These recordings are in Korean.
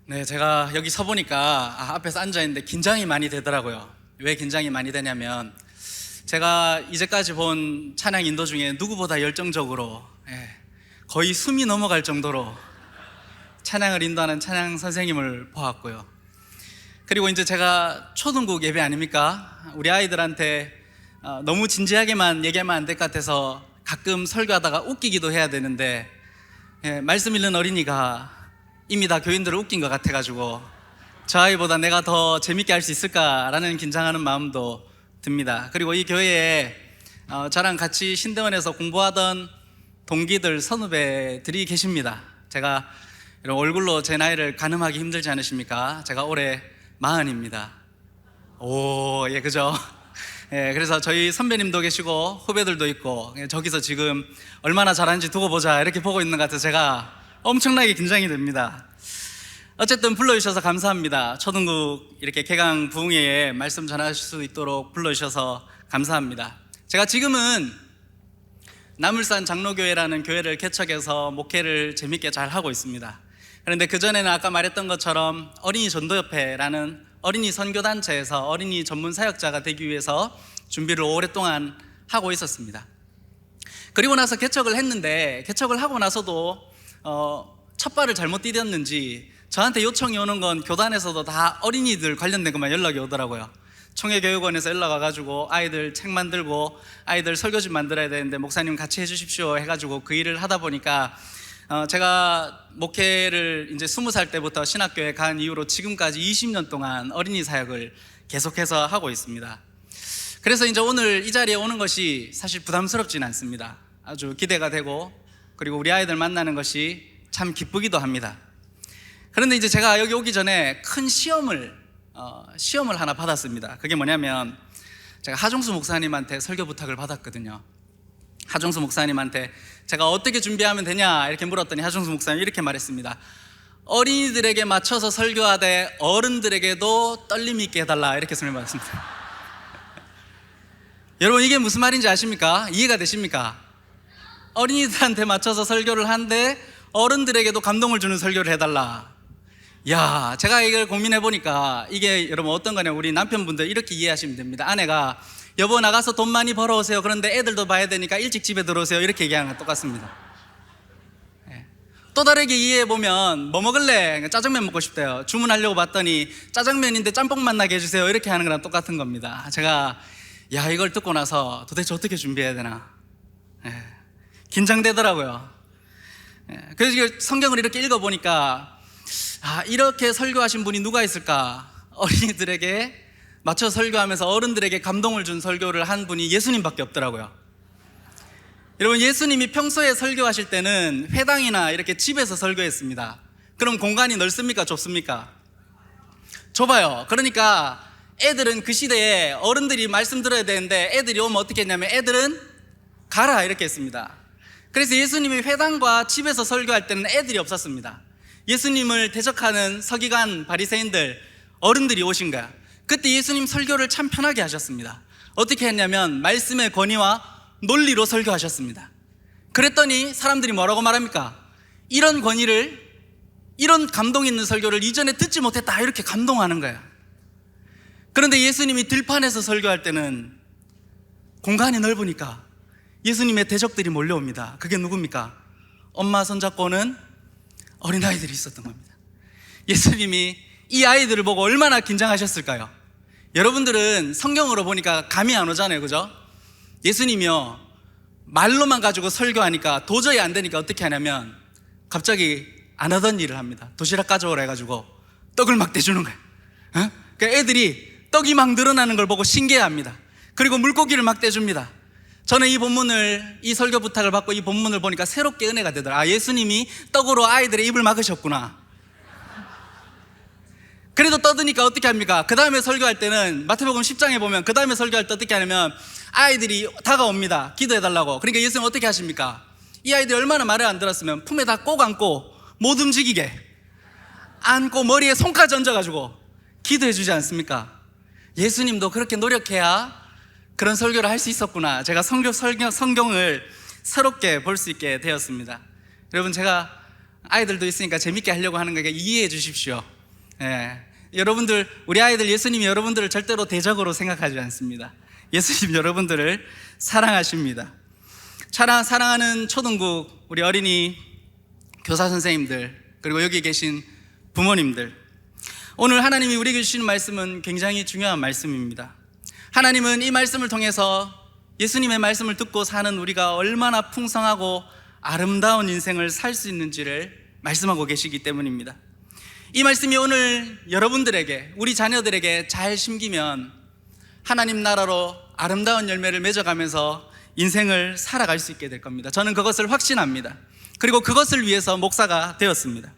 네, 제가 여기 서보니까 앞에서 앉아있는데 긴장이 많이 되더라고요. 왜 긴장이 많이 되냐면 제가 이제까지 본 찬양 인도 중에 누구보다 열정적으로 거의 숨이 넘어갈 정도로 찬양을 인도하는 찬양 선생님을 보았고요. 그리고 이제 제가 초등국 예배 아닙니까? 우리 아이들한테 너무 진지하게만 얘기하면 안 될 것 같아서 가끔 설교하다가 웃기기도 해야 되는데 말씀 읽는 어린이가 이미 다 교인들을 웃긴 것 같아가지고 저 아이보다 내가 더 재밌게 할 수 있을까라는 긴장하는 마음도 듭니다. 그리고 이 교회에 저랑 같이 신대원에서 공부하던 동기들, 선후배들이 계십니다. 제가 이런 얼굴로 제 나이를 가늠하기 힘들지 않으십니까? 제가 올해 40입니다. 오, 예, 그죠? 예, 그래서 저희 선배님도 계시고 후배들도 있고 저기서 지금 얼마나 잘하는지 두고 보자 이렇게 보고 있는 것 같아서 제가 엄청나게 긴장이 됩니다. 어쨌든 불러주셔서 감사합니다. 초등국 이렇게 개강 부흥회에 말씀 전하실 수 있도록 불러주셔서 감사합니다. 제가 지금은 나물산 장로교회라는 교회를 개척해서 목회를 재밌게 잘 하고 있습니다. 그런데 그전에는 아까 말했던 것처럼 어린이 전도협회라는 어린이 선교단체에서 어린이 전문 사역자가 되기 위해서 준비를 오랫동안 하고 있었습니다. 그리고 나서 개척을 했는데 개척을 하고 나서도 첫 발을 잘못 디뎠는지 저한테 요청이 오는 건 교단에서도 다 어린이들 관련된 것만 연락이 오더라고요. 청해교육원에서 연락 와가지고 아이들 책 만들고 아이들 설교집 만들어야 되는데 목사님 같이 해주십시오 해가지고 그 일을 하다 보니까 제가 목회를 이제 20살 때부터 신학교에 간 이후로 지금까지 20년 동안 어린이 사역을 계속해서 하고 있습니다. 그래서 이제 오늘 이 자리에 오는 것이 사실 부담스럽지는 않습니다. 아주 기대가 되고 그리고 우리 아이들 만나는 것이 참 기쁘기도 합니다. 그런데 이제 제가 여기 오기 전에 큰 시험을 하나 받았습니다. 그게 뭐냐면 제가 하종수 목사님한테 설교 부탁을 받았거든요. 하종수 목사님한테 제가 어떻게 준비하면 되냐 이렇게 물었더니 하종수 목사님이 이렇게 말했습니다. 어린이들에게 맞춰서 설교하되 어른들에게도 떨림 있게 해달라 이렇게 설명받았습니다. 여러분 이게 무슨 말인지 아십니까? 이해가 되십니까? 어린이들한테 맞춰서 설교를 하는데 어른들에게도 감동을 주는 설교를 해달라. 야, 제가 이걸 고민해 보니까 이게 여러분 어떤 거냐면 우리 남편분들 이렇게 이해하시면 됩니다. 아내가 여보 나가서 돈 많이 벌어오세요. 그런데 애들도 봐야 되니까 일찍 집에 들어오세요. 이렇게 얘기하는 거 똑같습니다. 또 다르게 이해해 보면 뭐 먹을래? 짜장면 먹고 싶대요. 주문하려고 봤더니 짜장면인데 짬뽕 만나게 해주세요. 이렇게 하는 거랑 똑같은 겁니다. 제가 이걸 듣고 나서 도대체 어떻게 준비해야 되나 긴장되더라고요. 그래서 성경을 이렇게 읽어보니까 이렇게 설교하신 분이 누가 있을까? 어린이들에게 맞춰 설교하면서 어른들에게 감동을 준 설교를 한 분이 예수님밖에 없더라고요. 여러분 예수님이 평소에 설교하실 때는 회당이나 이렇게 집에서 설교했습니다. 그럼 공간이 넓습니까? 좁습니까? 좁아요. 그러니까 애들은 그 시대에 어른들이 말씀 들어야 되는데 애들이 오면 어떻게 했냐면 애들은 가라 이렇게 했습니다. 그래서 예수님이 회당과 집에서 설교할 때는 애들이 없었습니다. 예수님을 대적하는 서기관 바리새인들 어른들이 오신 거야. 그때 예수님 설교를 참 편하게 하셨습니다. 어떻게 했냐면 말씀의 권위와 논리로 설교하셨습니다. 그랬더니 사람들이 뭐라고 말합니까? 이런 권위를 이런 감동 있는 설교를 이전에 듣지 못했다 이렇게 감동하는 거야. 그런데 예수님이 들판에서 설교할 때는 공간이 넓으니까 예수님의 대적들이 몰려옵니다. 그게 누굽니까? 엄마 손잡고 오는 어린아이들이 있었던 겁니다. 예수님이 이 아이들을 보고 얼마나 긴장하셨을까요? 여러분들은 성경으로 보니까 감이 안 오잖아요, 그죠? 예수님이요 말로만 가지고 설교하니까 도저히 안 되니까 어떻게 하냐면 갑자기 안 하던 일을 합니다. 도시락 가져오라 해가지고 떡을 막 대주는 거예요. 그러니까 애들이 떡이 막 늘어나는 걸 보고 신기해합니다. 그리고 물고기를 막 떼줍니다. 저는 이 설교 부탁을 받고 이 본문을 보니까 새롭게 은혜가 되더라. 예수님이 떡으로 아이들의 입을 막으셨구나. 그래도 떠드니까 어떻게 합니까? 그 다음에 설교할 때는 마태복음 10장에 보면 그 다음에 설교할 때 어떻게 하냐면 아이들이 다가옵니다. 기도해달라고. 그러니까 예수님 어떻게 하십니까? 이 아이들이 얼마나 말을 안 들었으면 품에다 꼭 안고 못 움직이게 안고 머리에 손까지 얹어가지고 기도해 주지 않습니까? 예수님도 그렇게 노력해야 그런 설교를 할 수 있었구나. 제가 성경을 새롭게 볼 수 있게 되었습니다. 여러분 제가 아이들도 있으니까 재밌게 하려고 하는 거니까 이해해 주십시오. 여러분들, 우리 아이들 예수님이 여러분들을 절대로 대적으로 생각하지 않습니다. 예수님 여러분들을 사랑하십니다. 사랑하는 초등국 우리 어린이 교사 선생님들, 그리고 여기 계신 부모님들, 오늘 하나님이 우리에게 주시는 말씀은 굉장히 중요한 말씀입니다. 하나님은 이 말씀을 통해서 예수님의 말씀을 듣고 사는 우리가 얼마나 풍성하고 아름다운 인생을 살 수 있는지를 말씀하고 계시기 때문입니다. 이 말씀이 오늘 여러분들에게, 우리 자녀들에게 잘 심기면 하나님 나라로 아름다운 열매를 맺어가면서 인생을 살아갈 수 있게 될 겁니다. 저는 그것을 확신합니다. 그리고 그것을 위해서 목사가 되었습니다.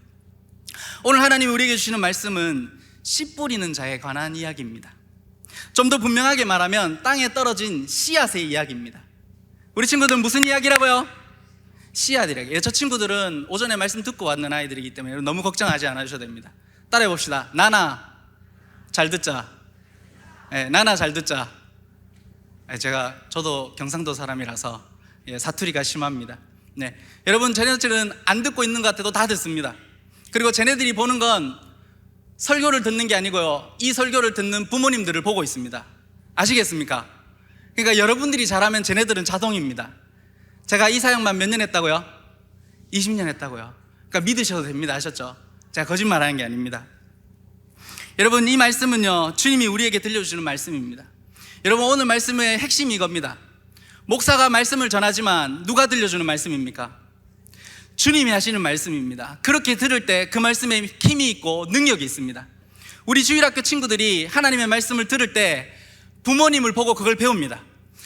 오늘 하나님이 우리에게 주시는 말씀은 씨 뿌리는 자에 관한 이야기입니다. 좀 더 분명하게 말하면 땅에 떨어진 씨앗의 이야기입니다. 우리 친구들 무슨 이야기라고요? 씨앗이라고요. 저 친구들은 오전에 말씀 듣고 왔는 아이들이기 때문에 너무 걱정하지 않으셔도 됩니다. 따라해 봅시다. 나나 잘 듣자. 나나 잘 듣자. 저도 경상도 사람이라서 사투리가 심합니다. 여러분, 쟤네들은 안 듣고 있는 것 같아도 다 듣습니다. 그리고 쟤네들이 보는 건 설교를 듣는 게 아니고요, 이 설교를 듣는 부모님들을 보고 있습니다. 아시겠습니까? 그러니까 여러분들이 잘하면 쟤네들은 자동입니다. 제가 이 사역만 몇 년 했다고요? 20년 했다고요. 그러니까 믿으셔도 됩니다. 아셨죠? 제가 거짓말하는 게 아닙니다. 여러분, 이 말씀은요, 주님이 우리에게 들려주시는 말씀입니다. 여러분, 오늘 말씀의 핵심이 이겁니다. 목사가 말씀을 전하지만 누가 들려주는 말씀입니까? 주님이 하시는 말씀입니다. 그렇게 들을 때 그 말씀에 힘이 있고 능력이 있습니다. 우리 주일학교 친구들이 하나님의 말씀을 들을 때 부모님을 보고 그걸 배웁니다.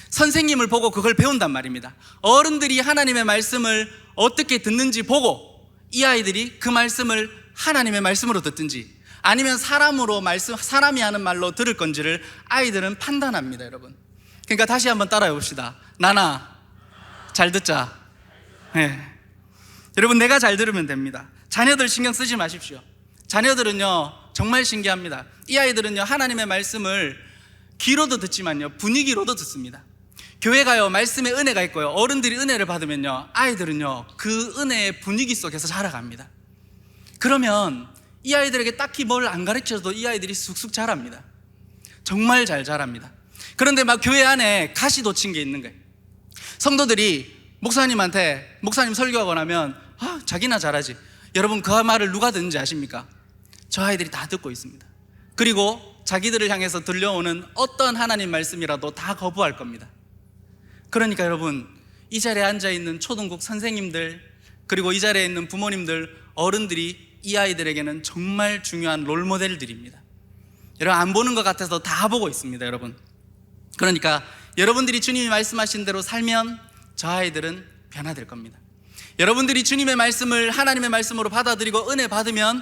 선생님을 보고 그걸 배운단 말입니다. 어른들이 하나님의 말씀을 어떻게 듣는지 보고 이 아이들이 그 말씀을 하나님의 말씀으로 듣든지 아니면 사람이 하는 말로 들을 건지를 아이들은 판단합니다. 여러분, 그러니까 다시 한번 따라해 봅시다. 나나 잘 듣자. 여러분, 내가 잘 들으면 됩니다. 자녀들 신경 쓰지 마십시오. 자녀들은요 정말 신기합니다. 이 아이들은요 하나님의 말씀을 귀로도 듣지만요 분위기로도 듣습니다. 교회 가요, 말씀에 은혜가 있고요, 어른들이 은혜를 받으면요 아이들은요 그 은혜의 분위기 속에서 자라갑니다. 그러면 이 아이들에게 딱히 뭘 안 가르쳐도 이 아이들이 쑥쑥 자랍니다. 정말 잘 자랍니다. 그런데 막 교회 안에 가시돋친 게 있는 거예요. 성도들이 목사님한테, 목사님 설교하고 나면 자기나 잘하지. 여러분, 그 말을 누가 듣는지 아십니까? 저 아이들이 다 듣고 있습니다. 그리고 자기들을 향해서 들려오는 어떤 하나님 말씀이라도 다 거부할 겁니다. 그러니까 여러분, 이 자리에 앉아있는 초등국 선생님들, 그리고 이 자리에 있는 부모님들, 어른들이 이 아이들에게는 정말 중요한 롤모델들입니다. 여러분, 안 보는 것 같아서 다 보고 있습니다. 여러분, 그러니까 여러분들이 주님이 말씀하신 대로 살면 저 아이들은 변화될 겁니다. 여러분들이 주님의 말씀을 하나님의 말씀으로 받아들이고 은혜 받으면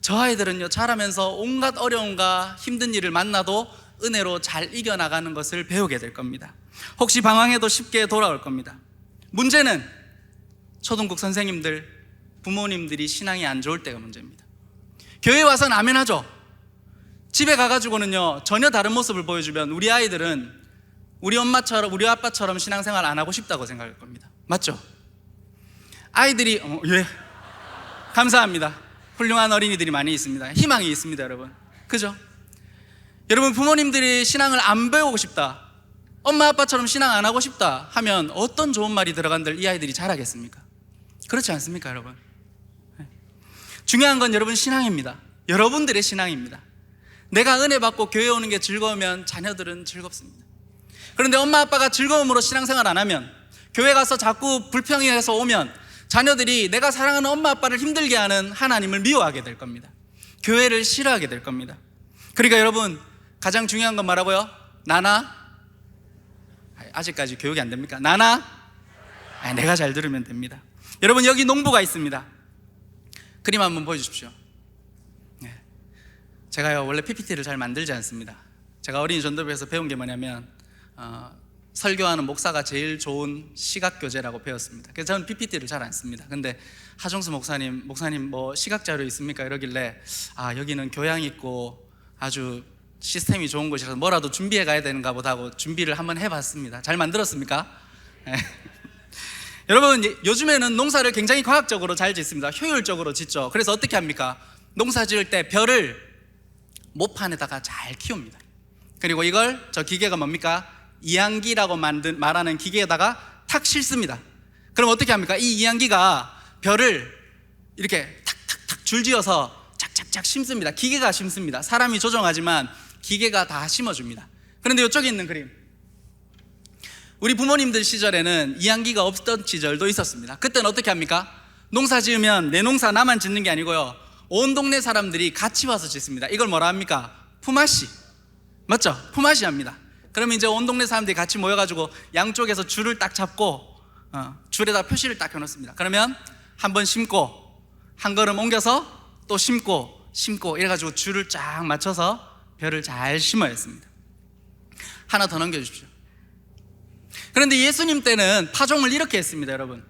저 아이들은요 자라면서 온갖 어려움과 힘든 일을 만나도 은혜로 잘 이겨나가는 것을 배우게 될 겁니다. 혹시 방황해도 쉽게 돌아올 겁니다. 문제는 초등국 선생님들, 부모님들이 신앙이 안 좋을 때가 문제입니다. 교회 와서는 아멘 하죠. 집에 가가지고는요 전혀 다른 모습을 보여주면 우리 아이들은 우리 엄마처럼, 우리 아빠처럼 신앙생활 안 하고 싶다고 생각할 겁니다. 맞죠? 아이들이 감사합니다. 훌륭한 어린이들이 많이 있습니다. 희망이 있습니다. 여러분, 그죠? 여러분, 부모님들이 신앙을 안 배우고 싶다, 엄마 아빠처럼 신앙 안 하고 싶다 하면 어떤 좋은 말이 들어간들 이 아이들이 잘하겠습니까? 그렇지 않습니까? 여러분, 중요한 건 여러분 신앙입니다. 여러분들의 신앙입니다. 내가 은혜 받고 교회 오는 게 즐거우면 자녀들은 즐겁습니다. 그런데 엄마 아빠가 즐거움으로 신앙생활 안 하면, 교회 가서 자꾸 불평해서 오면 자녀들이 내가 사랑하는 엄마 아빠를 힘들게 하는 하나님을 미워하게 될 겁니다. 교회를 싫어하게 될 겁니다. 그러니까 여러분, 가장 중요한 건 뭐라고요? 나나? 아직까지 교육이 안 됩니까? 나나? 내가 잘 들으면 됩니다. 여러분, 여기 농부가 있습니다. 그림 한번 보여주십시오. 제가요 원래 PPT를 잘 만들지 않습니다. 제가 어린이 전도부에서 배운 게 뭐냐면 설교하는 목사가 제일 좋은 시각교재라고 배웠습니다. 그래서 저는 PPT를 잘 안 씁니다. 근데 하종수 목사님 뭐 시각자료 있습니까? 이러길래 여기는 교양 있고 아주 시스템이 좋은 곳이라서 뭐라도 준비해 가야 되는가 보다 하고 준비를 한번 해봤습니다. 잘 만들었습니까? 여러분, 요즘에는 농사를 굉장히 과학적으로 잘 짓습니다. 효율적으로 짓죠. 그래서 어떻게 합니까? 농사 지을 때 벼를 모판에다가 잘 키웁니다. 그리고 이걸 저 기계가 뭡니까? 이항기라고 말하는 기계에다가 탁 싣습니다. 그럼 어떻게 합니까? 이 이항기가 별을 이렇게 탁탁탁 줄지어서 착착착 심습니다. 기계가 심습니다. 사람이 조종하지만 기계가 다 심어줍니다. 그런데 이쪽에 있는 그림, 우리 부모님들 시절에는 이항기가 없던 시절도 있었습니다. 그때는 어떻게 합니까? 농사 지으면 내 농사 나만 짓는 게 아니고요, 온 동네 사람들이 같이 와서 짓습니다. 이걸 뭐라 합니까? 품앗이. 맞죠? 품앗이 합니다. 그러면 이제 온 동네 사람들이 같이 모여가지고 양쪽에서 줄을 딱 잡고 줄에다 표시를 딱 해놓습니다. 그러면 한 번 심고 한 걸음 옮겨서 또 심고 이래가지고 줄을 쫙 맞춰서 벼를 잘 심어야 했습니다. 하나 더 넘겨주십시오. 그런데 예수님 때는 파종을 이렇게 했습니다. 여러분,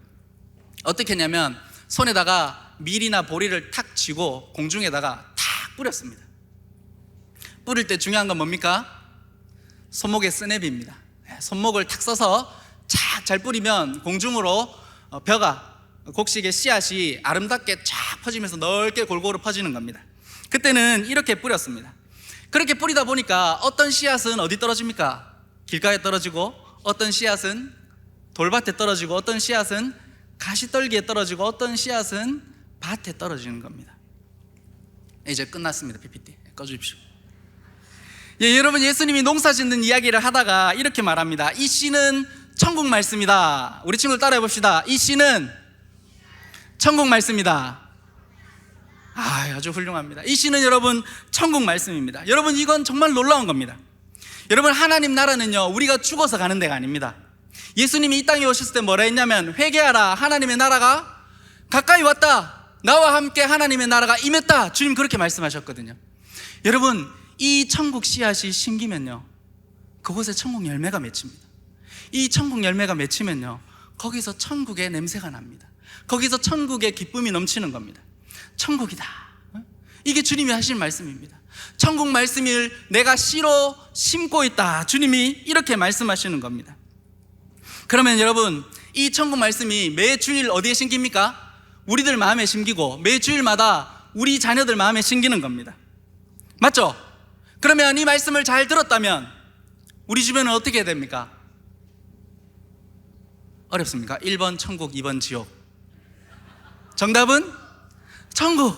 어떻게 했냐면 손에다가 밀이나 보리를 탁 쥐고 공중에다가 탁 뿌렸습니다. 뿌릴 때 중요한 건 뭡니까? 손목의 스냅입니다. 손목을 탁 써서 착 잘 뿌리면 공중으로 벼가, 곡식의 씨앗이 아름답게 쫙 퍼지면서 넓게 골고루 퍼지는 겁니다. 그때는 이렇게 뿌렸습니다. 그렇게 뿌리다 보니까 어떤 씨앗은 어디 떨어집니까? 길가에 떨어지고, 어떤 씨앗은 돌밭에 떨어지고, 어떤 씨앗은 가시떨기에 떨어지고, 어떤 씨앗은 밭에 떨어지는 겁니다. 이제 끝났습니다. PPT 꺼주십시오. 여러분, 예수님이 농사 짓는 이야기를 하다가 이렇게 말합니다. 이 씨는 천국 말씀이다. 우리 친구들 따라해 봅시다. 이 씨는 천국 말씀이다. 아주 훌륭합니다. 이 씨는 여러분 천국 말씀입니다. 여러분, 이건 정말 놀라운 겁니다. 여러분, 하나님 나라는요, 우리가 죽어서 가는 데가 아닙니다. 예수님이 이 땅에 오셨을 때 뭐라 했냐면, 회개하라, 하나님의 나라가 가까이 왔다, 나와 함께 하나님의 나라가 임했다. 주님 그렇게 말씀하셨거든요. 여러분, 이 천국 씨앗이 심기면요, 그곳에 천국 열매가 맺힙니다. 이 천국 열매가 맺히면요, 거기서 천국의 냄새가 납니다. 거기서 천국의 기쁨이 넘치는 겁니다. 천국이다, 이게 주님이 하신 말씀입니다. 천국 말씀을 내가 씨로 심고 있다. 주님이 이렇게 말씀하시는 겁니다. 그러면 여러분, 이 천국 말씀이 매 주일 어디에 심깁니까? 우리들 마음에 심기고, 매 주일마다 우리 자녀들 마음에 심기는 겁니다. 맞죠? 그러면 이 말씀을 잘 들었다면 우리 주변은 어떻게 해야 됩니까? 어렵습니까? 1번 천국, 2번 지옥. 정답은 천국.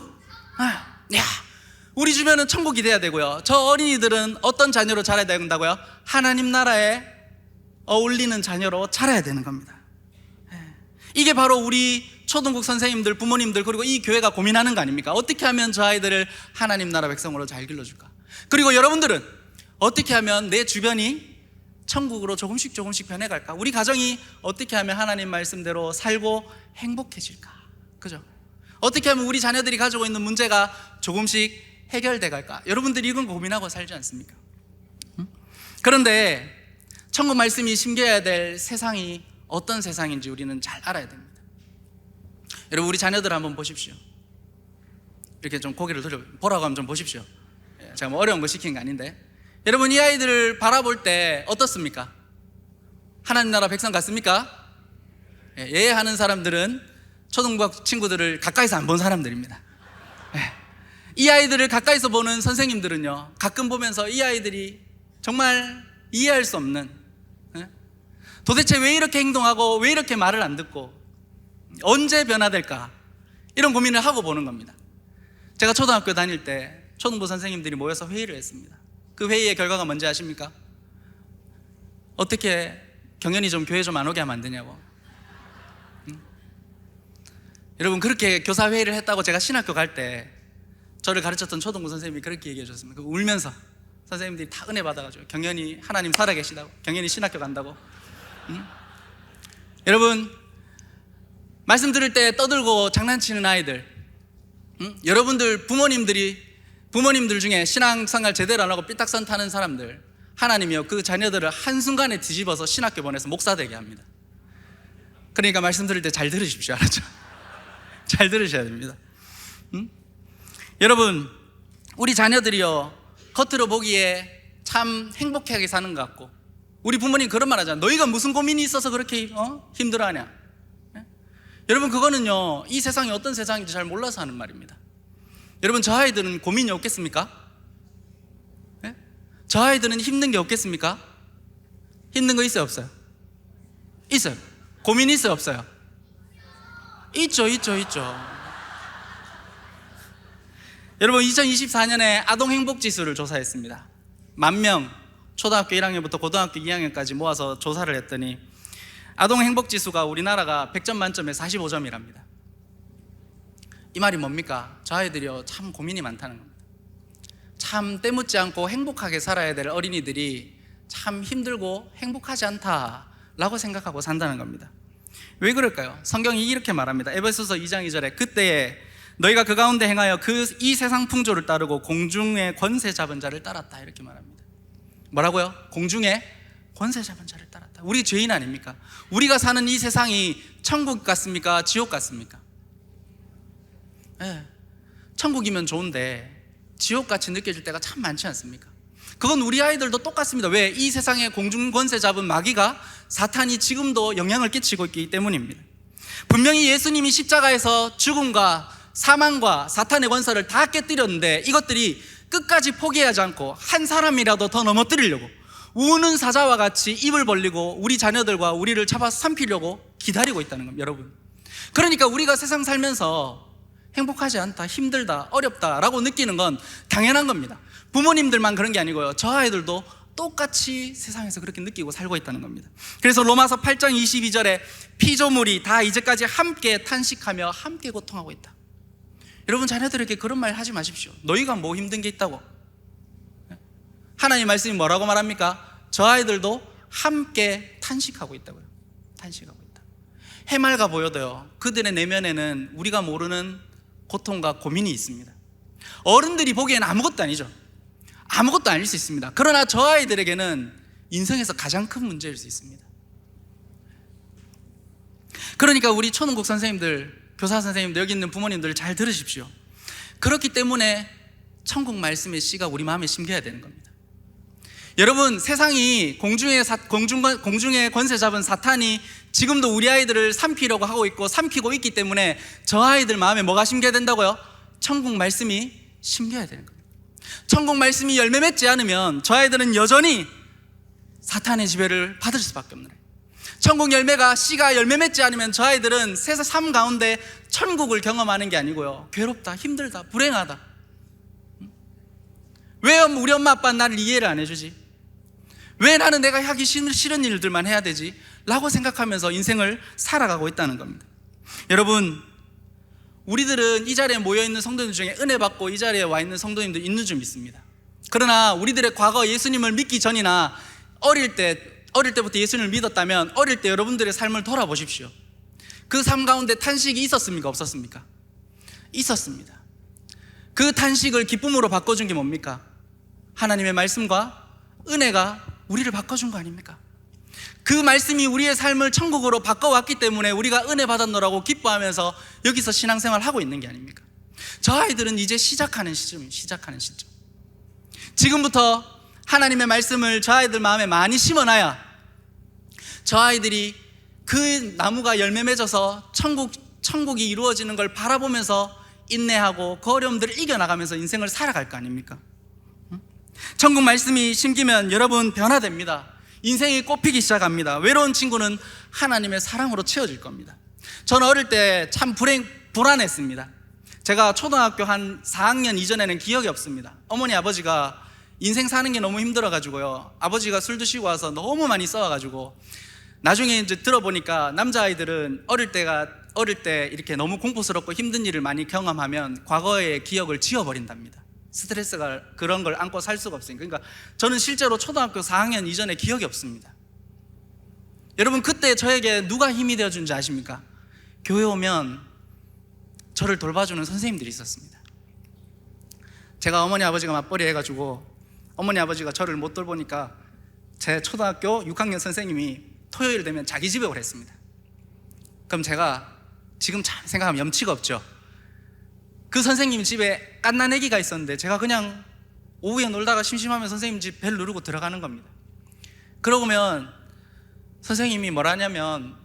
우리 주변은 천국이 돼야 되고요, 저 어린이들은 어떤 자녀로 자라야 된다고요? 하나님 나라에 어울리는 자녀로 자라야 되는 겁니다. 이게 바로 우리 초등국 선생님들, 부모님들, 그리고 이 교회가 고민하는 거 아닙니까? 어떻게 하면 저 아이들을 하나님 나라 백성으로 잘 길러줄까? 그리고 여러분들은 어떻게 하면 내 주변이 천국으로 조금씩 변해갈까? 우리 가정이 어떻게 하면 하나님 말씀대로 살고 행복해질까? 그죠? 어떻게 하면 우리 자녀들이 가지고 있는 문제가 조금씩 해결돼 갈까? 여러분들이 이건 고민하고 살지 않습니까? 그런데 천국 말씀이 심겨야 될 세상이 어떤 세상인지 우리는 잘 알아야 됩니다. 여러분, 우리 자녀들 한번 보십시오. 이렇게 좀 고개를 들어 보라고 하면 좀 보십시오. 제가 뭐 어려운 거 시킨 거 아닌데, 여러분, 이 아이들을 바라볼 때 어떻습니까? 하나님 나라 백성 같습니까? 예하는 사람들은 초등부 친구들을 가까이서 안 본 사람들입니다. 이 아이들을 가까이서 보는 선생님들은요, 가끔 보면서 이 아이들이 정말 이해할 수 없는, 도대체 왜 이렇게 행동하고 왜 이렇게 말을 안 듣고 언제 변화될까, 이런 고민을 하고 보는 겁니다. 제가 초등학교 다닐 때 초등부 선생님들이 모여서 회의를 했습니다. 그 회의의 결과가 뭔지 아십니까? 어떻게 경연이 좀 교회 좀 안 오게 하면 안 되냐고. 여러분, 그렇게 교사 회의를 했다고 제가 신학교 갈 때 저를 가르쳤던 초등부 선생님이 그렇게 얘기해 줬습니다. 울면서 선생님들이 다 은혜 받아가지고 경연이 하나님 살아계시다고, 경연이 신학교 간다고. 여러분, 말씀 들을 때 떠들고 장난치는 아이들, 여러분들 부모님들 중에 신앙생활 제대로 안 하고 삐딱선 타는 사람들, 하나님이요, 그 자녀들을 한순간에 뒤집어서 신학교 보내서 목사 되게 합니다. 그러니까 말씀 들을 때 잘 들으십시오. 알았죠? 잘 들으셔야 됩니다. 여러분, 우리 자녀들이요, 겉으로 보기에 참 행복하게 사는 것 같고, 우리 부모님 그런 말 하잖아요. 너희가 무슨 고민이 있어서 그렇게 힘들어하냐? 여러분, 그거는요, 이 세상이 어떤 세상인지 잘 몰라서 하는 말입니다. 여러분, 저 아이들은 고민이 없겠습니까? 저 아이들은 힘든 게 없겠습니까? 힘든 거 있어요, 없어요? 있어요. 고민 있어요, 없어요? 있죠. 여러분, 2024년에 아동행복지수를 조사했습니다. 10,000명, 초등학교 1학년부터 고등학교 2학년까지 모아서 조사를 했더니 아동행복지수가 우리나라가 100점 만점에 45점이랍니다. 이 말이 뭡니까? 저 아이들이요, 참 고민이 많다는 겁니다. 참 때묻지 않고 행복하게 살아야 될 어린이들이 참 힘들고 행복하지 않다라고 생각하고 산다는 겁니다. 왜 그럴까요? 성경이 이렇게 말합니다. 에베소서 2장 2절에 그때에 너희가 그 가운데 행하여 이 세상 풍조를 따르고 공중의 권세 잡은 자를 따랐다, 이렇게 말합니다. 뭐라고요? 공중의 권세 잡은 자를 따랐다. 우리 죄인 아닙니까? 우리가 사는 이 세상이 천국 같습니까? 지옥 같습니까? 네. 천국이면 좋은데 지옥같이 느껴질 때가 참 많지 않습니까? 그건 우리 아이들도 똑같습니다. 왜? 이 세상에 공중 권세 잡은 마귀가, 사탄이 지금도 영향을 끼치고 있기 때문입니다. 분명히 예수님이 십자가에서 죽음과 사망과 사탄의 권세를 다 깨뜨렸는데 이것들이 끝까지 포기하지 않고 한 사람이라도 더 넘어뜨리려고 우는 사자와 같이 입을 벌리고 우리 자녀들과 우리를 잡아 삼키려고 기다리고 있다는 겁니다, 여러분. 그러니까 우리가 세상 살면서 행복하지 않다, 힘들다, 어렵다라고 느끼는 건 당연한 겁니다. 부모님들만 그런 게 아니고요, 저 아이들도 똑같이 세상에서 그렇게 느끼고 살고 있다는 겁니다. 그래서 로마서 8장 22절에 피조물이 다 이제까지 함께 탄식하며 함께 고통하고 있다. 여러분, 자녀들에게 그런 말 하지 마십시오. 너희가 뭐 힘든 게 있다고. 하나님 말씀이 뭐라고 말합니까? 저 아이들도 함께 탄식하고 있다고요. 탄식하고 있다. 해맑아 보여도요, 그들의 내면에는 우리가 모르는 고통과 고민이 있습니다. 어른들이 보기에는 아무것도 아니죠. 아무것도 아닐 수 있습니다. 그러나 저 아이들에게는 인생에서 가장 큰 문제일 수 있습니다. 그러니까 우리 초능국 선생님들, 교사 선생님들, 여기 있는 부모님들 잘 들으십시오. 그렇기 때문에 천국 말씀의 씨가 우리 마음에 심겨야 되는 겁니다. 여러분, 세상이 공중의 권세 잡은 사탄이 지금도 우리 아이들을 삼키려고 하고 있고 삼키고 있기 때문에 저 아이들 마음에 뭐가 심겨야 된다고요? 천국 말씀이 심겨야 되는 겁니다. 천국 말씀이 열매 맺지 않으면 저 아이들은 여전히 사탄의 지배를 받을 수밖에 없는 거예요. 천국 열매가, 씨가 열매 맺지 않으면 저 아이들은 세상 삶 가운데 천국을 경험하는 게 아니고요, 괴롭다, 힘들다, 불행하다. 왜 우리 엄마 아빠는 나를 이해를 안 해주지? 왜 나는 내가 하기 싫은 일들만 해야 되지? 라고 생각하면서 인생을 살아가고 있다는 겁니다. 여러분, 우리들은 이 자리에 모여있는 성도들 중에 은혜 받고 이 자리에 와 있는 성도님들 있는 줄 믿습니다. 그러나 우리들의 과거 예수님을 믿기 전이나 어릴 때부터 예수님을 믿었다면 어릴 때 여러분들의 삶을 돌아보십시오. 그 삶 가운데 탄식이 있었습니까? 없었습니까? 있었습니다. 그 탄식을 기쁨으로 바꿔준 게 뭡니까? 하나님의 말씀과 은혜가 우리를 바꿔준 거 아닙니까? 그 말씀이 우리의 삶을 천국으로 바꿔왔기 때문에 우리가 은혜 받았노라고 기뻐하면서 여기서 신앙생활 하고 있는 게 아닙니까? 저 아이들은 이제 시작하는 시점. 지금부터 하나님의 말씀을 저 아이들 마음에 많이 심어놔야 저 아이들이 그 나무가 열매 맺어서 천국이 이루어지는 걸 바라보면서 인내하고 그 어려움들을 이겨나가면서 인생을 살아갈 거 아닙니까? 천국 말씀이 심기면 여러분 변화됩니다. 인생이 꽃피기 시작합니다. 외로운 친구는 하나님의 사랑으로 채워질 겁니다. 저는 어릴 때 참 불안했습니다. 제가 초등학교 한 4학년 이전에는 기억이 없습니다. 어머니 아버지가 인생 사는 게 너무 힘들어가지고요, 아버지가 술 드시고 와서 너무 많이 싸워가지고 나중에 이제 들어보니까 남자아이들은 어릴 때 이렇게 너무 공포스럽고 힘든 일을 많이 경험하면 과거의 기억을 지워버린답니다. 스트레스가 그런 걸 안고 살 수가 없으니까. 그러니까 저는 실제로 초등학교 4학년 이전에 기억이 없습니다. 여러분, 그때 저에게 누가 힘이 되어준지 아십니까? 교회 오면 저를 돌봐주는 선생님들이 있었습니다. 제가 어머니 아버지가 맞벌이 해가지고 어머니 아버지가 저를 못 돌보니까 제 초등학교 6학년 선생님이 토요일 되면 자기 집에 오랬습니다. 그럼 제가 지금 참 생각하면 염치가 없죠. 그 선생님 집에 갓난아기가 있었는데 제가 그냥 오후에 놀다가 심심하면 선생님 집 벨 누르고 들어가는 겁니다. 그러면 선생님이 뭐라 하냐면,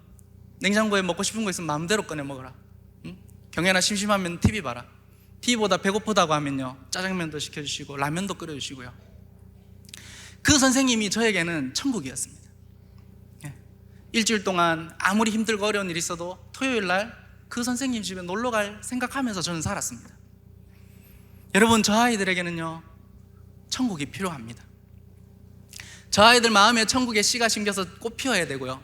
냉장고에 먹고 싶은 거 있으면 마음대로 꺼내 먹어라. 응? 경연아 심심하면 TV 봐라. TV보다 배고프다고 하면요, 짜장면도 시켜주시고 라면도 끓여주시고요. 그 선생님이 저에게는 천국이었습니다. 일주일 동안 아무리 힘들고 어려운 일이 있어도 토요일 날 그 선생님 집에 놀러 갈 생각하면서 저는 살았습니다. 여러분, 저 아이들에게는요, 천국이 필요합니다. 저 아이들 마음에 천국의 씨가 심겨서 꽃 피워야 되고요,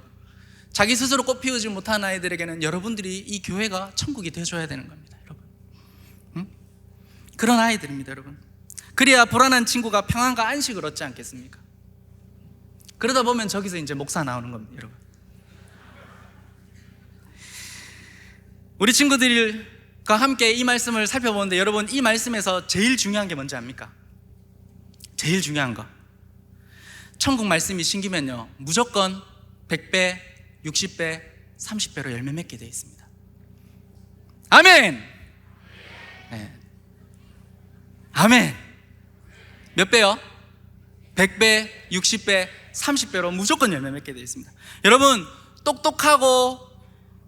자기 스스로 꽃 피우지 못한 아이들에게는 여러분들이 이 교회가 천국이 되어줘야 되는 겁니다. 여러분, 그런 아이들입니다. 여러분, 그래야 불안한 친구가 평안과 안식을 얻지 않겠습니까? 그러다 보면 저기서 이제 목사 나오는 겁니다. 여러분, 우리 친구들과 함께 이 말씀을 살펴보는데, 여러분, 이 말씀에서 제일 중요한 게 뭔지 압니까? 제일 중요한 거, 천국 말씀이 심기면요, 무조건 100배, 60배, 30배로 열매 맺게 되어 있습니다. 아멘! 네. 아멘! 몇 배요? 100배, 60배, 30배로 무조건 열매 맺게 되어 있습니다. 여러분, 똑똑하고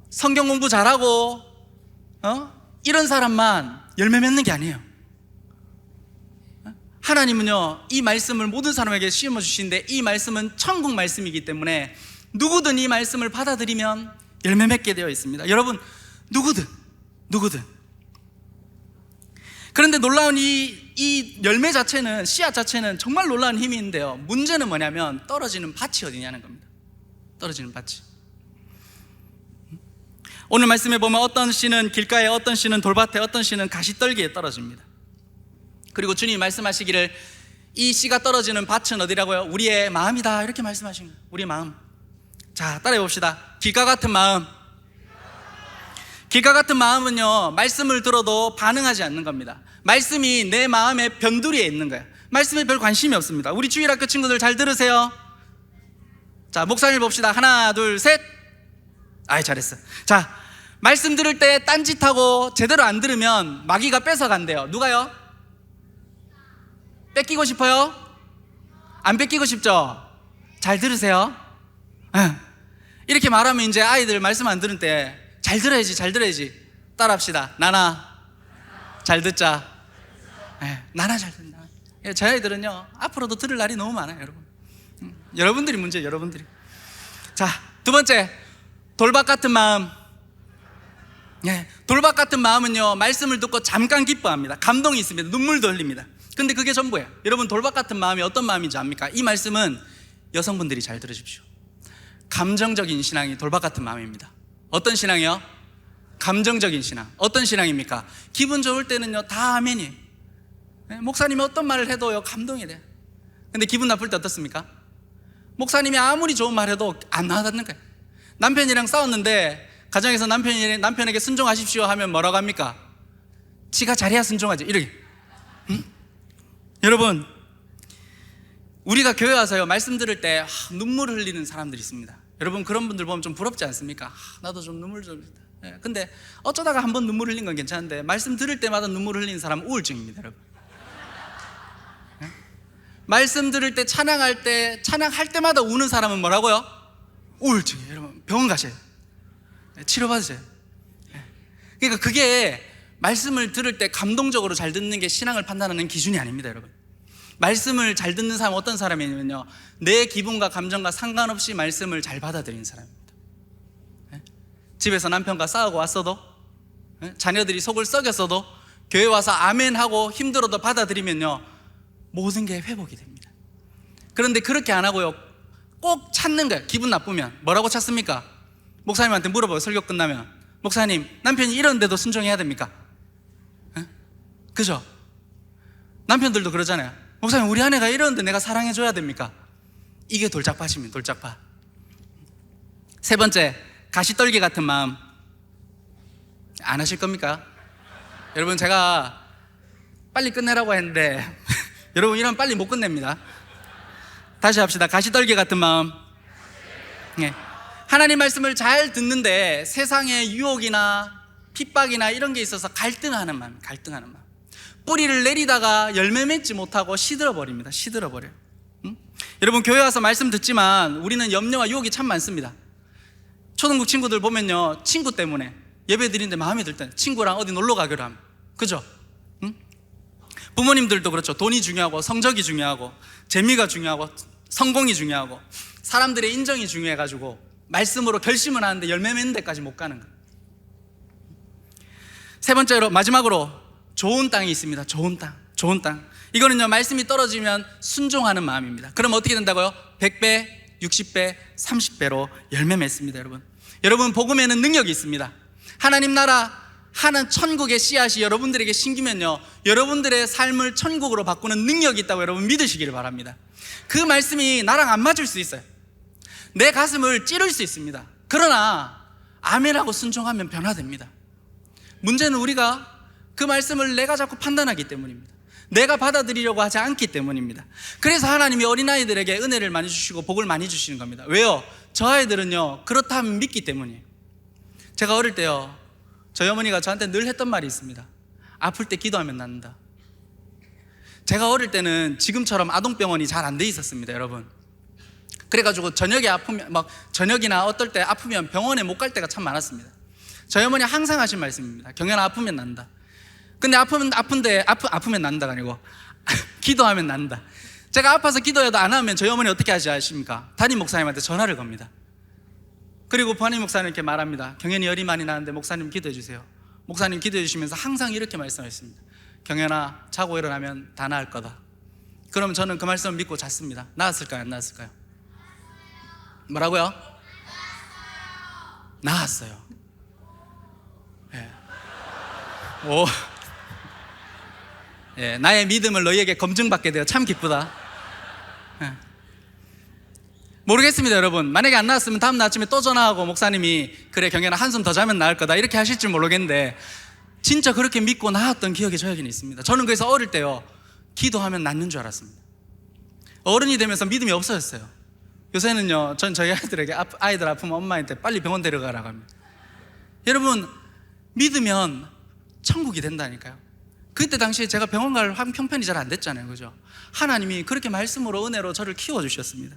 성경 공부 잘하고 이런 사람만 열매 맺는 게 아니에요. 하나님은요, 이 말씀을 모든 사람에게 씌워 주시는데, 이 말씀은 천국 말씀이기 때문에 누구든 이 말씀을 받아들이면 열매 맺게 되어 있습니다. 여러분, 누구든. 그런데 놀라운 이 열매 자체는, 씨앗 자체는 정말 놀라운 힘이 있는데요, 문제는 뭐냐면 떨어지는 밭이 어디냐는 겁니다. 떨어지는 밭이. 오늘 말씀에 보면 어떤 씨는 길가에, 어떤 씨는 돌밭에, 어떤 씨는 가시떨기에 떨어집니다. 그리고 주님이 말씀하시기를 이 씨가 떨어지는 밭은 어디라고요? 우리의 마음이다, 이렇게 말씀하신 거예요. 우리의 마음. 자, 따라해 봅시다. 길가 같은 마음. 길가 같은 마음은요, 말씀을 들어도 반응하지 않는 겁니다. 말씀이 내 마음의 변두리에 있는 거예요. 말씀에 별 관심이 없습니다. 우리 주일학교 친구들 잘 들으세요. 자, 목사님 봅시다. 하나, 둘, 셋. 아이, 잘했어. 자, 말씀 들을 때 딴짓하고 제대로 안 들으면 마귀가 뺏어간대요. 누가요? 뺏기고 싶어요? 안 뺏기고 싶죠? 잘 들으세요. 이렇게 말하면 이제 아이들 말씀 안 들을 때 잘 들어야지. 따라합시다. 나나 잘 듣자. 나나 잘 듣나. 저희 아이들은요, 앞으로도 들을 날이 너무 많아요. 여러분, 여러분들이 문제예요. 여러분들이. 자, 두 번째, 돌밭 같은 마음. 돌밭 같은 마음은요, 말씀을 듣고 잠깐 기뻐합니다. 감동이 있습니다. 눈물도 흘립니다. 근데 그게 전부예요. 여러분, 돌밭 같은 마음이 어떤 마음인지 압니까? 이 말씀은 여성분들이 잘 들으십시오. 감정적인 신앙이 돌밭 같은 마음입니다. 어떤 신앙이요? 감정적인 신앙. 어떤 신앙입니까? 기분 좋을 때는요, 다 아멘이에요. 목사님이 어떤 말을 해도요, 감동이 돼요. 근데 기분 나쁠 때 어떻습니까? 목사님이 아무리 좋은 말 해도 안 와닿는 거예요. 남편이랑 싸웠는데 가정에서 남편에게 순종하십시오 하면 뭐라고 합니까? 지가 잘해야 순종하지, 이렇게. 여러분, 우리가 교회 와서요, 말씀 들을 때 눈물을 흘리는 사람들이 있습니다. 여러분, 그런 분들 보면 좀 부럽지 않습니까? 나도 좀 눈물 좀. 근데 어쩌다가 한번 눈물 흘린 건 괜찮은데, 말씀 들을 때마다 눈물 흘리는 사람은 우울증입니다. 여러분, 말씀 들을 때, 찬양할 때마다 우는 사람은 뭐라고요? 우울증이에요. 여러분, 병원 가셔야 돼요. 치료받으세요. 그러니까 그게 말씀을 들을 때 감동적으로 잘 듣는 게 신앙을 판단하는 기준이 아닙니다. 여러분, 말씀을 잘 듣는 사람은 어떤 사람이냐면요, 내 기분과 감정과 상관없이 말씀을 잘 받아들이는 사람입니다. 집에서 남편과 싸우고 왔어도, 자녀들이 속을 썩였어도 교회 와서 아멘 하고 힘들어도 받아들이면요, 모든 게 회복이 됩니다. 그런데 그렇게 안 하고요, 꼭 찾는 거예요. 기분 나쁘면 뭐라고 찾습니까? 목사님한테 물어봐요. 설교 끝나면, 목사님, 남편이 이런데도 순종해야 됩니까? 그죠? 남편들도 그러잖아요. 목사님, 우리 아내가 이러는데 내가 사랑해줘야 됩니까? 이게 돌짝밭입니다. 돌짝밭. 세 번째, 가시떨기 같은 마음. 안 하실 겁니까? 여러분, 제가 빨리 끝내라고 했는데 여러분, 이러면 빨리 못 끝냅니다. 다시 합시다. 가시떨기 같은 마음. 하나님 말씀을 잘 듣는데 세상의 유혹이나 핍박이나 이런 게 있어서 갈등하는 마음. 뿌리를 내리다가 열매 맺지 못하고 시들어버립니다. 시들어버려요. 여러분, 교회 와서 말씀 듣지만 우리는 염려와 유혹이 참 많습니다. 초등부 친구들 보면요, 친구 때문에 예배 드리는데 마음에 들 때 친구랑 어디 놀러 가기로 합니다. 그죠? 부모님들도 그렇죠. 돈이 중요하고 성적이 중요하고 재미가 중요하고 성공이 중요하고 사람들의 인정이 중요해가지고 말씀으로 결심을 하는데 열매 맺는 데까지 못 가는 거예요. 세 번째로, 마지막으로 좋은 땅이 있습니다. 좋은 땅. 이거는요, 말씀이 떨어지면 순종하는 마음입니다. 그럼 어떻게 된다고요? 100배, 60배, 30배로 열매 맺습니다. 여러분 복음에는 능력이 있습니다. 하나님 나라 하는 천국의 씨앗이 여러분들에게 심기면요, 여러분들의 삶을 천국으로 바꾸는 능력이 있다고 여러분 믿으시기를 바랍니다. 그 말씀이 나랑 안 맞을 수 있어요. 내 가슴을 찌를 수 있습니다. 그러나 아멘하고 순종하면 변화됩니다. 문제는 우리가 그 말씀을 내가 자꾸 판단하기 때문입니다. 내가 받아들이려고 하지 않기 때문입니다. 그래서 하나님이 어린아이들에게 은혜를 많이 주시고 복을 많이 주시는 겁니다. 왜요? 저 아이들은요, 그렇다면 믿기 때문이에요. 제가 어릴 때요, 저희 어머니가 저한테 늘 했던 말이 있습니다. 아플 때 기도하면 낫는다. 제가 어릴 때는 지금처럼 아동병원이 잘 안 돼 있었습니다, 여러분. 그래가지고 저녁에 아프면, 저녁이나 어떨 때 아프면 병원에 못 갈 때가 참 많았습니다. 저희 어머니 항상 하신 말씀입니다. 경연아, 아프면 난다. 근데 아프면 난다가 아니고 기도하면 난다. 제가 아파서 기도해도 안 하면 저희 어머니 어떻게 하지 아십니까? 담임 목사님한테 전화를 겁니다. 그리고 담임 목사님 이렇게 말합니다. 경연이 열이 많이 나는데 목사님 기도해 주세요. 목사님 기도해 주시면서 항상 이렇게 말씀하셨습니다. 경연아, 자고 일어나면 다 나을 거다. 그럼 저는 그 말씀을 믿고 잤습니다. 나았을까요? 안 나았을까요? 뭐라고요? 나았어요. 예. 오. 예, 나의 믿음을 너희에게 검증받게 되어 참 기쁘다. 예. 모르겠습니다, 여러분. 만약에 안 나왔으면 다음 날 아침에 또 전화하고 목사님이 그래 경연아 한숨 더 자면 나을 거다 이렇게 하실지 모르겠는데 진짜 그렇게 믿고 나았던 기억이 저에게는 있습니다. 저는 그래서 어릴 때요, 기도하면 낫는 줄 알았습니다. 어른이 되면서 믿음이 없어졌어요. 요새는요, 전 저희 아이들에게 아이들 아프면 엄마한테 빨리 병원 데려가라고 합니다. 여러분, 믿으면 천국이 된다니까요. 그때 당시에 제가 병원 갈 형편이 잘 안 됐잖아요, 그죠? 하나님이 그렇게 말씀으로 은혜로 저를 키워주셨습니다.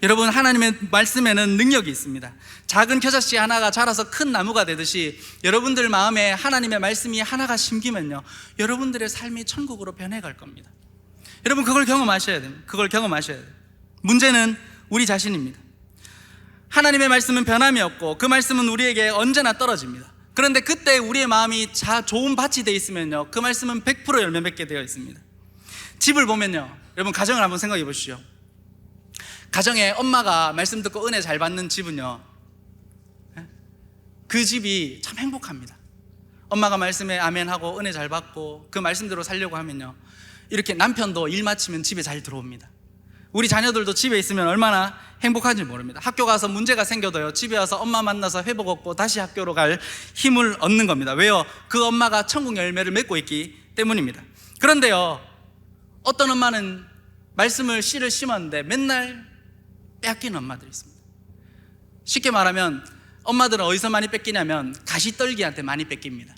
여러분, 하나님의 말씀에는 능력이 있습니다. 작은 겨자씨 하나가 자라서 큰 나무가 되듯이 여러분들 마음에 하나님의 말씀이 하나가 심기면요, 여러분들의 삶이 천국으로 변해갈 겁니다. 여러분, 그걸 경험하셔야 됩니다. 문제는 우리 자신입니다. 하나님의 말씀은 변함이 없고 그 말씀은 우리에게 언제나 떨어집니다. 그런데 그때 우리의 마음이 좋은 밭이 되어 있으면요, 그 말씀은 100% 열매 맺게 되어 있습니다. 집을 보면요, 여러분 가정을 한번 생각해 보시죠. 가정에 엄마가 말씀 듣고 은혜 잘 받는 집은요, 그 집이 참 행복합니다. 엄마가 말씀에 아멘하고 은혜 잘 받고 그 말씀대로 살려고 하면요, 이렇게 남편도 일 마치면 집에 잘 들어옵니다. 우리 자녀들도 집에 있으면 얼마나 행복한지 모릅니다. 학교 가서 문제가 생겨도요, 집에 와서 엄마 만나서 회복 얻고 다시 학교로 갈 힘을 얻는 겁니다. 왜요? 그 엄마가 천국 열매를 맺고 있기 때문입니다. 그런데요, 어떤 엄마는 말씀을 씨를 심었는데 맨날 빼앗기는 엄마들이 있습니다. 쉽게 말하면 엄마들은 어디서 많이 뺏기냐면 가시떨기한테 많이 뺏깁니다.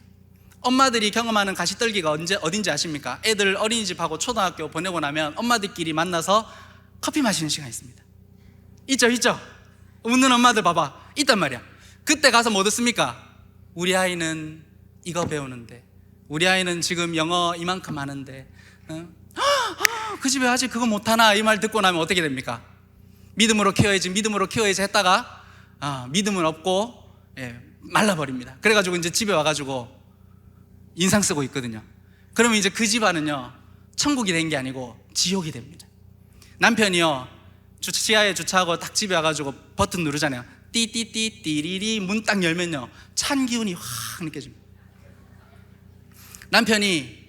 엄마들이 경험하는 가시떨기가 어딘지 아십니까? 애들 어린이집하고 초등학교 보내고 나면 엄마들끼리 만나서 커피 마시는 시간이 있습니다. 있죠? 웃는 엄마들 봐봐, 있단 말이야. 그때 가서 뭐 듣습니까? 우리 아이는 이거 배우는데, 우리 아이는 지금 영어 이만큼 하는데, 그 집에 아직 그거 못하나, 이 말 듣고 나면 어떻게 됩니까? 믿음으로 키워야지 했다가 믿음은 없고 말라버립니다. 그래가지고 이제 집에 와가지고 인상 쓰고 있거든요. 그러면 이제 그 집안은요, 천국이 된 게 아니고 지옥이 됩니다. 남편이요, 지하에 주차하고 딱 집에 와가지고 버튼 누르잖아요. 띠띠띠 띠리리 문 딱 열면요, 찬 기운이 확 느껴집니다. 남편이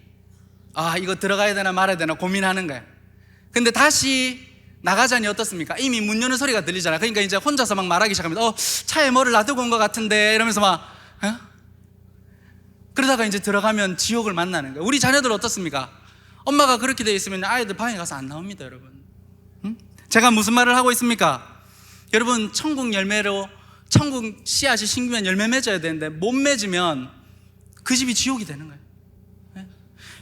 이거 들어가야 되나 말아야 되나 고민하는 거예요. 근데 다시 나가자니 어떻습니까? 이미 문 여는 소리가 들리잖아요. 그러니까 이제 혼자서 막 말하기 시작합니다. 차에 뭐를 놔두고 온 것 같은데 이러면서 막 그러다가 이제 들어가면 지옥을 만나는 거예요. 우리 자녀들 어떻습니까? 엄마가 그렇게 돼 있으면 아이들 방에 가서 안 나옵니다, 여러분. 제가 무슨 말을 하고 있습니까? 여러분, 천국 열매로 천국 씨앗이 심기면 열매 맺어야 되는데 못 맺으면 그 집이 지옥이 되는 거예요.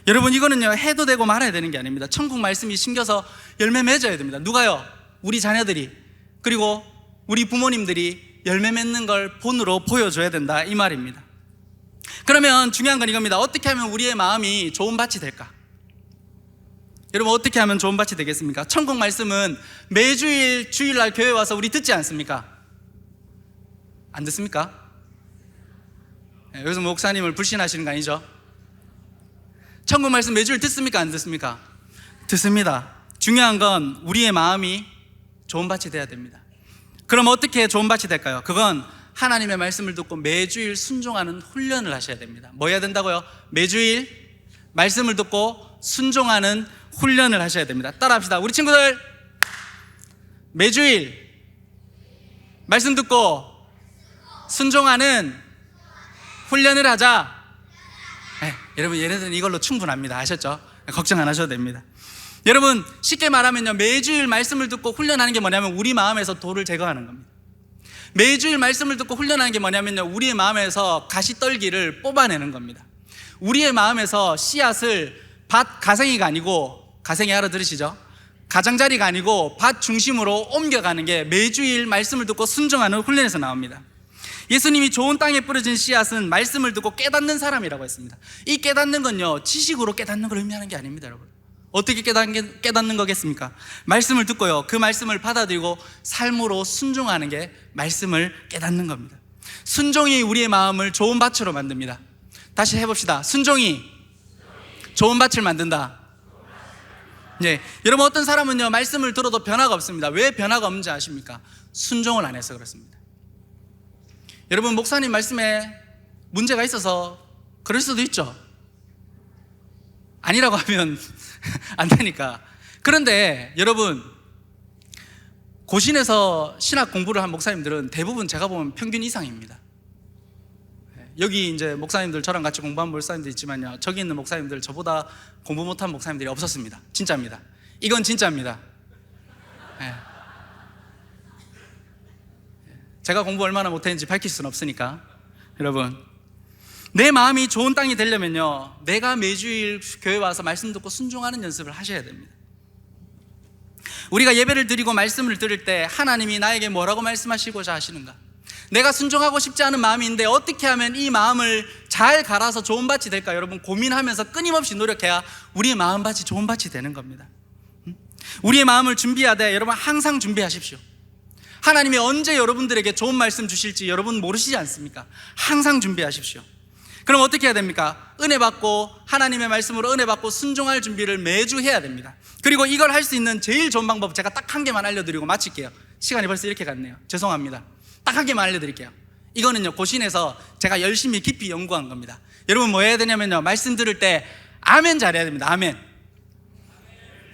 여러분, 이거는요, 해도 되고 말아야 되는 게 아닙니다. 천국 말씀이 심겨서 열매 맺어야 됩니다. 누가요? 우리 자녀들이, 그리고 우리 부모님들이 열매 맺는 걸 본으로 보여줘야 된다, 이 말입니다. 그러면 중요한 건 이겁니다. 어떻게 하면 우리의 마음이 좋은 밭이 될까? 여러분, 어떻게 하면 좋은 밭이 되겠습니까? 천국 말씀은 매주일 주일날 교회 와서 우리 듣지 않습니까? 안 듣습니까? 여기서 목사님을 불신하시는 거 아니죠? 천국 말씀 매주일 듣습니까? 안 듣습니까? 듣습니다. 중요한 건 우리의 마음이 좋은 밭이 돼야 됩니다. 그럼 어떻게 좋은 밭이 될까요? 그건 하나님의 말씀을 듣고 매주일 순종하는 훈련을 하셔야 됩니다. 뭐 해야 된다고요? 매주일 말씀을 듣고 순종하는 훈련을 하셔야 됩니다. 따라합시다. 우리 친구들, 매주일 말씀 듣고 순종하는 훈련을 하자. 여러분, 얘네들은 이걸로 충분합니다. 아셨죠? 걱정 안 하셔도 됩니다. 여러분, 쉽게 말하면요, 매주일 말씀을 듣고 훈련하는 게 뭐냐면 우리 마음에서 돌을 제거하는 겁니다. 매주일 말씀을 듣고 훈련하는 게 뭐냐면요, 우리의 마음에서 가시떨기를 뽑아내는 겁니다. 우리의 마음에서 씨앗을 밭 가생이가 아니고, 가생이 알아들으시죠? 가장자리가 아니고 밭 중심으로 옮겨가는 게 매주일 말씀을 듣고 순종하는 훈련에서 나옵니다. 예수님이 좋은 땅에 뿌려진 씨앗은 말씀을 듣고 깨닫는 사람이라고 했습니다. 이 깨닫는 건요, 지식으로 깨닫는 걸 의미하는 게 아닙니다, 여러분. 어떻게 깨닫는 거겠습니까? 말씀을 듣고요, 그 말씀을 받아들이고 삶으로 순종하는 게 말씀을 깨닫는 겁니다. 순종이 우리의 마음을 좋은 밭으로 만듭니다. 다시 해봅시다. 순종이 좋은 밭을 만든다. 예, 여러분, 어떤 사람은요, 말씀을 들어도 변화가 없습니다. 왜 변화가 없는지 아십니까? 순종을 안 해서 그렇습니다. 여러분, 목사님 말씀에 문제가 있어서 그럴 수도 있죠. 아니라고 하면 안 되니까. 그런데 여러분, 고신에서 신학 공부를 한 목사님들은 대부분 제가 보면 평균 이상입니다. 여기 이제 목사님들, 저랑 같이 공부한 목사님들 있지만요, 저기 있는 목사님들, 저보다 공부 못한 목사님들이 없었습니다. 진짜입니다. 이건 진짜입니다. 제가 공부 얼마나 못했는지 밝힐 수는 없으니까. 여러분, 내 마음이 좋은 땅이 되려면요, 내가 매주일 교회 와서 말씀 듣고 순종하는 연습을 하셔야 됩니다. 우리가 예배를 드리고 말씀을 들을 때 하나님이 나에게 뭐라고 말씀하시고자 하시는가? 내가 순종하고 싶지 않은 마음이 있는데 어떻게 하면 이 마음을 잘 갈아서 좋은 밭이 될까? 여러분, 고민하면서 끊임없이 노력해야 우리의 마음밭이 좋은 밭이 되는 겁니다. 우리의 마음을 준비하되 여러분, 항상 준비하십시오. 하나님이 언제 여러분들에게 좋은 말씀 주실지 여러분 모르시지 않습니까? 항상 준비하십시오. 그럼 어떻게 해야 됩니까? 은혜 받고, 하나님의 말씀으로 은혜 받고 순종할 준비를 매주 해야 됩니다. 그리고 이걸 할 수 있는 제일 좋은 방법, 제가 딱 한 개만 알려드리고 마칠게요. 시간이 벌써 이렇게 갔네요. 죄송합니다. 딱 한 개만 알려드릴게요. 이거는요, 고신에서 제가 열심히 깊이 연구한 겁니다. 여러분, 뭐 해야 되냐면요, 말씀 들을 때 아멘 잘해야 됩니다. 아멘.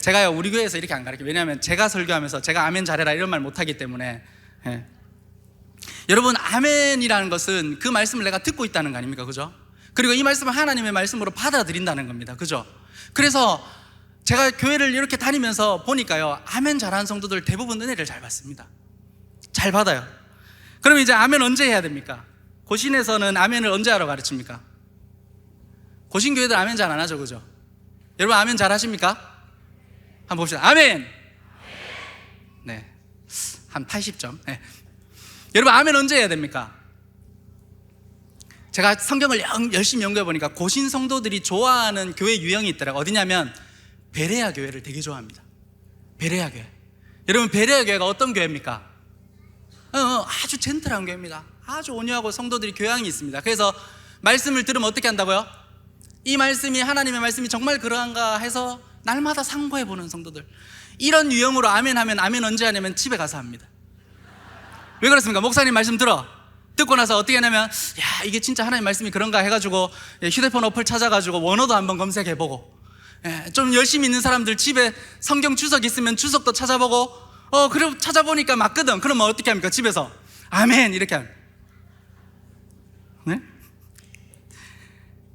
제가요, 우리 교회에서 이렇게 안 가르쳐요. 왜냐하면 제가 설교하면서 제가 아멘 잘해라 이런 말 못하기 때문에. 여러분, 아멘이라는 것은 그 말씀을 내가 듣고 있다는 거 아닙니까? 그죠? 그리고 이 말씀을 하나님의 말씀으로 받아들인다는 겁니다. 그죠? 그래서 제가 교회를 이렇게 다니면서 보니까요, 아멘 잘하는 성도들 대부분 은혜를 잘 받습니다. 잘 받아요. 그럼 이제 아멘 언제 해야 됩니까? 고신에서는 아멘을 언제 하러 가르칩니까? 고신 교회들 아멘 잘 안 하죠, 그죠? 여러분, 아멘 잘 하십니까? 한번 봅시다. 아멘. 네, 한 80점. 네. 여러분, 아멘 언제 해야 됩니까? 제가 성경을 열심히 연구해 보니까 고신 성도들이 좋아하는 교회 유형이 있더라고요. 어디냐면 베레아 교회를 되게 좋아합니다. 베레아 교회. 여러분, 베레아 교회가 어떤 교회입니까? 아주 젠틀한 교회입니다. 아주 온유하고 성도들이 교양이 있습니다. 그래서 말씀을 들으면 어떻게 한다고요? 이 말씀이, 하나님의 말씀이 정말 그러한가 해서 날마다 상고해 보는 성도들. 이런 유형으로 아멘 하면, 아멘 언제 하냐면 집에 가서 합니다. 왜 그렇습니까? 목사님 말씀 듣고 나서 어떻게 하냐면, 야, 이게 진짜 하나님 말씀이 그런가 해가지고 휴대폰 어플 찾아가지고 원어도 한번 검색해보고, 좀 열심히 있는 사람들 집에 성경 주석 있으면 주석도 찾아보고, 그리고 찾아보니까 맞거든. 그러면 어떻게 합니까? 집에서 아멘 이렇게 합니다. 네?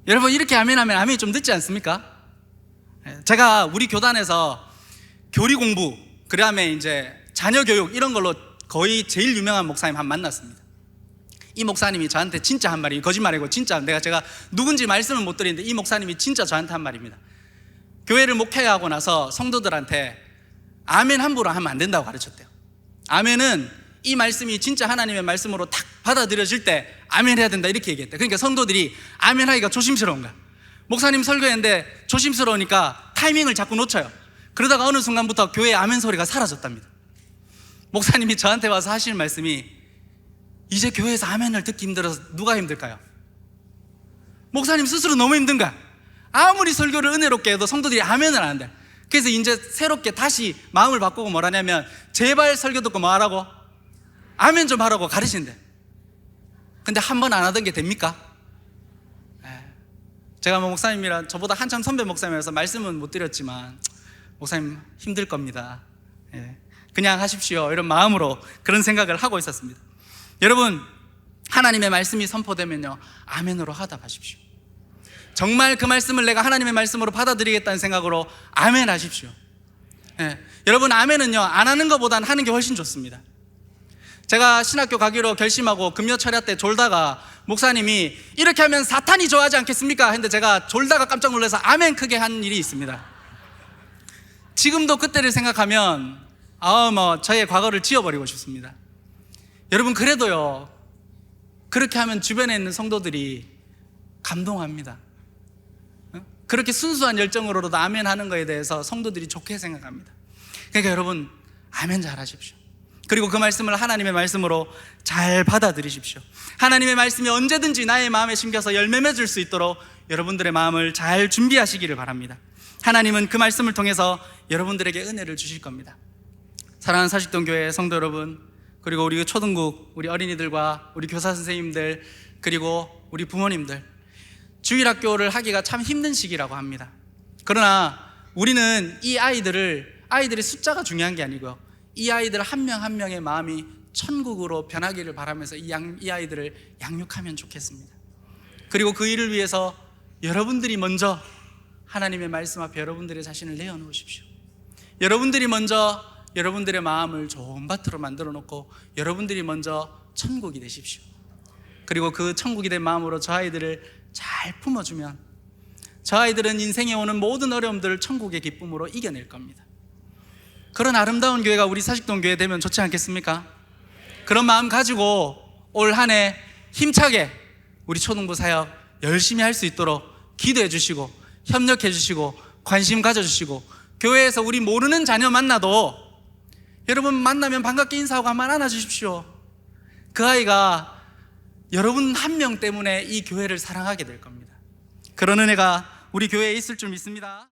여러분, 이렇게 아멘 하면 아멘이 좀 늦지 않습니까? 제가 우리 교단에서 교리 공부, 그 다음에 이제 자녀 교육 이런 걸로 거의 제일 유명한 목사님 한 만났습니다. 이 목사님이 저한테 진짜 한 말이, 거짓말이고 진짜, 제가 누군지 말씀을 못 드리는데 이 목사님이 진짜 저한테 한 말입니다. 교회를 목회하고 나서 성도들한테 아멘 함부로 하면 안 된다고 가르쳤대요. 아멘은 이 말씀이 진짜 하나님의 말씀으로 탁 받아들여질 때 아멘 해야 된다 이렇게 얘기했대. 그러니까 성도들이 아멘 하기가 조심스러운 거야. 목사님 설교했는데 조심스러우니까 타이밍을 자꾸 놓쳐요. 그러다가 어느 순간부터 교회에 아멘 소리가 사라졌답니다. 목사님이 저한테 와서 하실 말씀이, 이제 교회에서 아멘을 듣기 힘들어서 누가 힘들까요? 목사님 스스로 너무 힘든 거야. 아무리 설교를 은혜롭게 해도 성도들이 아멘을 안 한대. 그래서 이제 새롭게 다시 마음을 바꾸고 뭐라냐면, 제발 설교 듣고 뭐 하라고? 아멘 좀 하라고 가르친대. 근데 한 번 안 하던 게 됩니까? 제가 뭐 목사님이랑 저보다 한참 선배 목사님이라서 말씀은 못 드렸지만, 목사님 힘들 겁니다. 그냥 하십시오 이런 마음으로 그런 생각을 하고 있었습니다. 여러분, 하나님의 말씀이 선포되면요, 아멘으로 하답하십시오. 정말 그 말씀을 내가 하나님의 말씀으로 받아들이겠다는 생각으로 아멘 하십시오. 여러분, 아멘은요, 안 하는 것보다는 하는 게 훨씬 좋습니다. 제가 신학교 가기로 결심하고 금요 철야 때 졸다가 목사님이 이렇게 하면 사탄이 좋아하지 않겠습니까? 했는데 제가 졸다가 깜짝 놀라서 아멘 크게 한 일이 있습니다. 지금도 그때를 생각하면 저의 과거를 지워버리고 싶습니다. 여러분, 그래도요, 그렇게 하면 주변에 있는 성도들이 감동합니다. 그렇게 순수한 열정으로도 아멘 하는 거에 대해서 성도들이 좋게 생각합니다. 그러니까 여러분, 아멘 잘 하십시오. 그리고 그 말씀을 하나님의 말씀으로 잘 받아들이십시오. 하나님의 말씀이 언제든지 나의 마음에 심겨서 열매 맺을 수 있도록 여러분들의 마음을 잘 준비하시기를 바랍니다. 하나님은 그 말씀을 통해서 여러분들에게 은혜를 주실 겁니다. 사랑하는 사직동교회 성도 여러분, 그리고 우리 초등국, 우리 어린이들과 우리 교사 선생님들, 그리고 우리 부모님들, 주일학교를 하기가 참 힘든 시기라고 합니다. 그러나 우리는 이 아이들의 숫자가 중요한 게 아니고요, 이 아이들 한 명 한 명의 마음이 천국으로 변하기를 바라면서 이 아이들을 양육하면 좋겠습니다. 그리고 그 일을 위해서 여러분들이 먼저 하나님의 말씀 앞에 여러분들의 자신을 내어놓으십시오. 여러분들이 먼저 여러분들의 마음을 좋은 밭으로 만들어 놓고 여러분들이 먼저 천국이 되십시오. 그리고 그 천국이 된 마음으로 저 아이들을 잘 품어주면 저 아이들은 인생에 오는 모든 어려움들을 천국의 기쁨으로 이겨낼 겁니다. 그런 아름다운 교회가 우리 사직동교회 되면 좋지 않겠습니까? 그런 마음 가지고 올 한 해 힘차게 우리 초등부 사역 열심히 할 수 있도록 기도해 주시고 협력해 주시고 관심 가져주시고, 교회에서 우리 모르는 자녀 만나도 여러분 만나면 반갑게 인사하고 한번 안아주십시오. 그 아이가 여러분 한 명 때문에 이 교회를 사랑하게 될 겁니다. 그런 은혜가 우리 교회에 있을 줄 믿습니다.